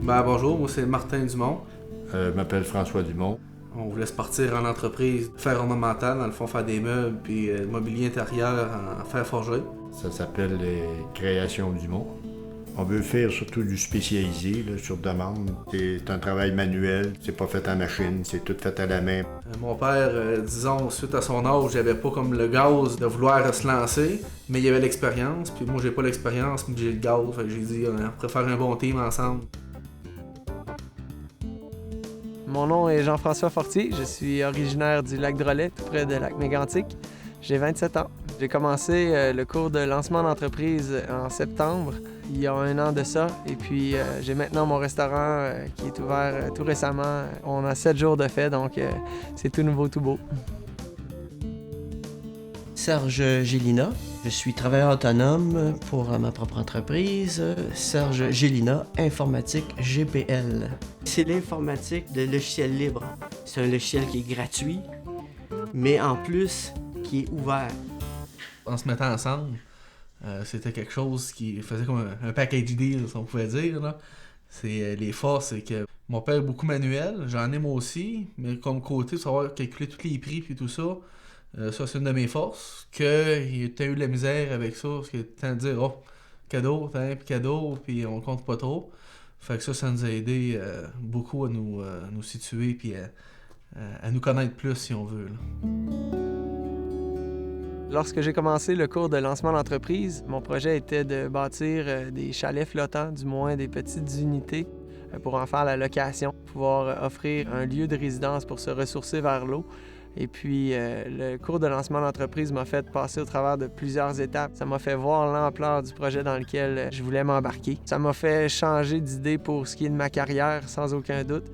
Bonjour, moi c'est Martin Dumont. Je m'appelle François Dumont. On voulait se partir en entreprise, faire ornemental, dans le fond faire des meubles, puis mobilier intérieur en fer forgé. Ça s'appelle les Créations Dumont. On veut faire surtout du spécialisé, là, sur demande. C'est un travail manuel, c'est pas fait en machine, c'est tout fait à la main. Mon père, disons, suite à son âge, il avait pas comme le gaz de vouloir se lancer, mais il avait l'expérience, puis moi j'ai pas l'expérience, mais j'ai le gaz, fait que j'ai dit on pourrait faire un bon team ensemble. Mon nom est Jean-François Fortier, je suis originaire du lac Drolet, tout près de Lac-Mégantic. J'ai 27 ans. J'ai commencé le cours de lancement d'entreprise en septembre, il y a 1 an de ça. Et puis j'ai maintenant mon restaurant qui est ouvert tout récemment. On a 7 jours de fête, donc c'est tout nouveau, tout beau. Serge Gélina, je suis travailleur autonome pour ma propre entreprise. Serge Gélina, informatique GPL. C'est l'informatique de logiciel libre. C'est un logiciel qui est gratuit, mais en plus qui est ouvert. En se mettant ensemble, c'était quelque chose qui faisait comme un package deal, si on pouvait dire. Là. C'est les forces, c'est que mon père est beaucoup manuel, j'en ai moi aussi, mais comme côté, savoir calculer tous les prix et tout ça, ça c'est une de mes forces. Qu'il a eu de la misère avec ça, parce qu'il était temps de dire, oh, cadeau, puis cadeau, puis on compte pas trop. Fait que ça nous a aidé beaucoup à nous situer, puis à nous connaître plus si on veut. Là. Lorsque j'ai commencé le cours de lancement d'entreprise, mon projet était de bâtir des chalets flottants, du moins des petites unités, pour en faire la location, pouvoir offrir un lieu de résidence pour se ressourcer vers l'eau. Et puis, le cours de lancement d'entreprise m'a fait passer au travers de plusieurs étapes. Ça m'a fait voir l'ampleur du projet dans lequel je voulais m'embarquer. Ça m'a fait changer d'idée pour ce qui est de ma carrière, sans aucun doute.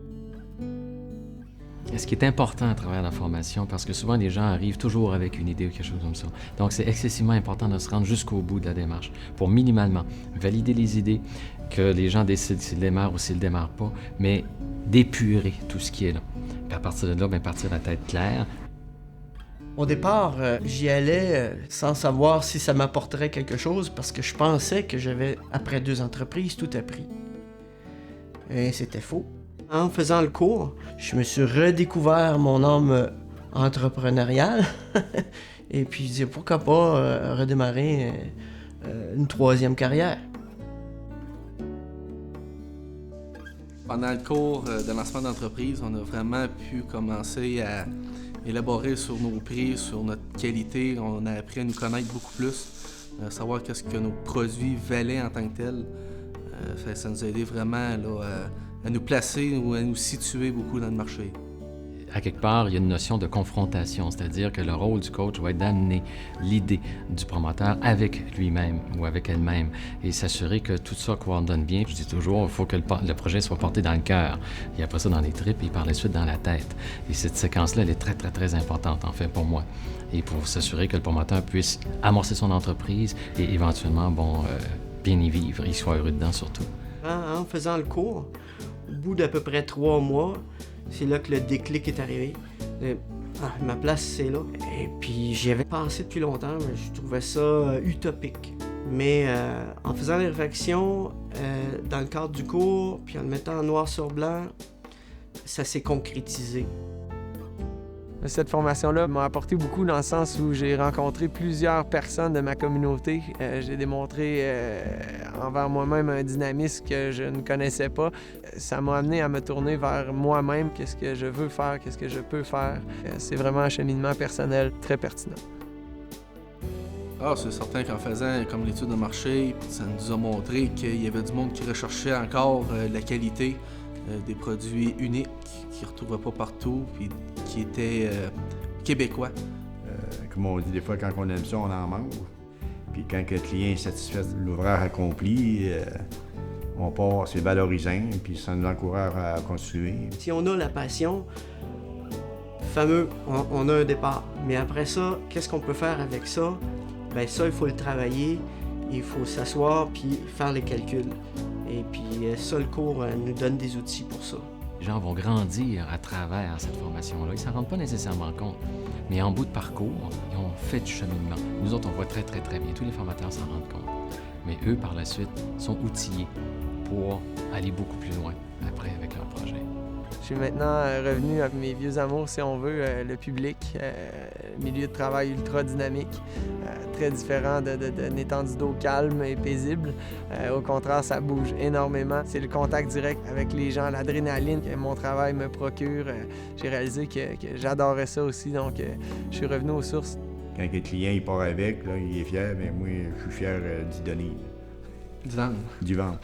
Ce qui est important à travers la formation, parce que souvent les gens arrivent toujours avec une idée ou quelque chose comme ça. Donc c'est excessivement important de se rendre jusqu'au bout de la démarche pour minimalement valider les idées, que les gens décident s'ils démarrent ou s'ils ne démarrent pas, mais d'épurer tout ce qui est là. Puis à partir de là, partir la tête claire. Au départ, j'y allais sans savoir si ça m'apporterait quelque chose parce que je pensais que j'avais, après 2 entreprises, tout appris. Et c'était faux. En faisant le cours, je me suis redécouvert mon âme entrepreneuriale et puis je disais pourquoi pas redémarrer une 3e carrière. Pendant le cours de lancement d'entreprise, on a vraiment pu commencer à élaborer sur nos prix, sur notre qualité. On a appris à nous connaître beaucoup plus, à savoir qu'est-ce que nos produits valaient en tant que tels. Ça nous a aidé vraiment là, à nous placer ou à nous situer beaucoup dans le marché. À quelque part, il y a une notion de confrontation, c'est-à-dire que le rôle du coach va être d'amener l'idée du promoteur avec lui-même ou avec elle-même et s'assurer que tout ça coordonne bien. Je dis toujours, il faut que le projet soit porté dans le cœur. Il y a pas ça dans les tripes et par la suite dans la tête. Et cette séquence-là, elle est très, très, très importante, en fait, pour moi. Et pour s'assurer que le promoteur puisse amorcer son entreprise et éventuellement, bien y vivre, il soit heureux dedans surtout. En faisant le cours, au bout d'à peu près 3 mois, c'est là que le déclic est arrivé. Ma place, c'est là. Et puis j'y avais pensé depuis longtemps, mais je trouvais ça utopique. Mais en faisant les réflexions dans le cadre du cours, puis en le mettant en noir sur blanc, ça s'est concrétisé. Cette formation-là m'a apporté beaucoup dans le sens où j'ai rencontré plusieurs personnes de ma communauté. J'ai démontré envers moi-même un dynamisme que je ne connaissais pas. Ça m'a amené à me tourner vers moi-même, qu'est-ce que je veux faire, qu'est-ce que je peux faire. C'est vraiment un cheminement personnel très pertinent. C'est certain qu'en faisant comme l'étude de marché, ça nous a montré qu'il y avait du monde qui recherchait encore la qualité des produits uniques qui ne retrouvaient pas partout, puis qui étaient québécois. Comme on dit des fois, quand on aime ça, on en manque. Puis quand le client est satisfait de l'ouvrage accompli, on part, c'est valorisant, puis ça nous encourage à continuer. Si on a la passion, fameux, on a un départ. Mais après ça, qu'est-ce qu'on peut faire avec ça? Bien ça, il faut le travailler, il faut s'asseoir puis faire les calculs. Et puis ça, le cours nous donne des outils pour ça. Les gens vont grandir à travers cette formation-là. Ils ne s'en rendent pas nécessairement compte. Mais en bout de parcours, ils ont fait du cheminement. Nous autres, on voit très, très, très bien. Tous les formateurs s'en rendent compte. Mais eux, par la suite, sont outillés pouvoir aller beaucoup plus loin après avec leur projet. Je suis maintenant revenu à mes vieux amours, si on veut, le public, milieu de travail ultra dynamique, très différent d'un étendue d'eau calme et paisible. Au contraire, ça bouge énormément. C'est le contact direct avec les gens, l'adrénaline que mon travail me procure. J'ai réalisé que j'adorais ça aussi, donc je suis revenu aux sources. Quand le client il part avec, là, il est fier, mais moi, je suis fier d'y donner. Du vent. Du ventre.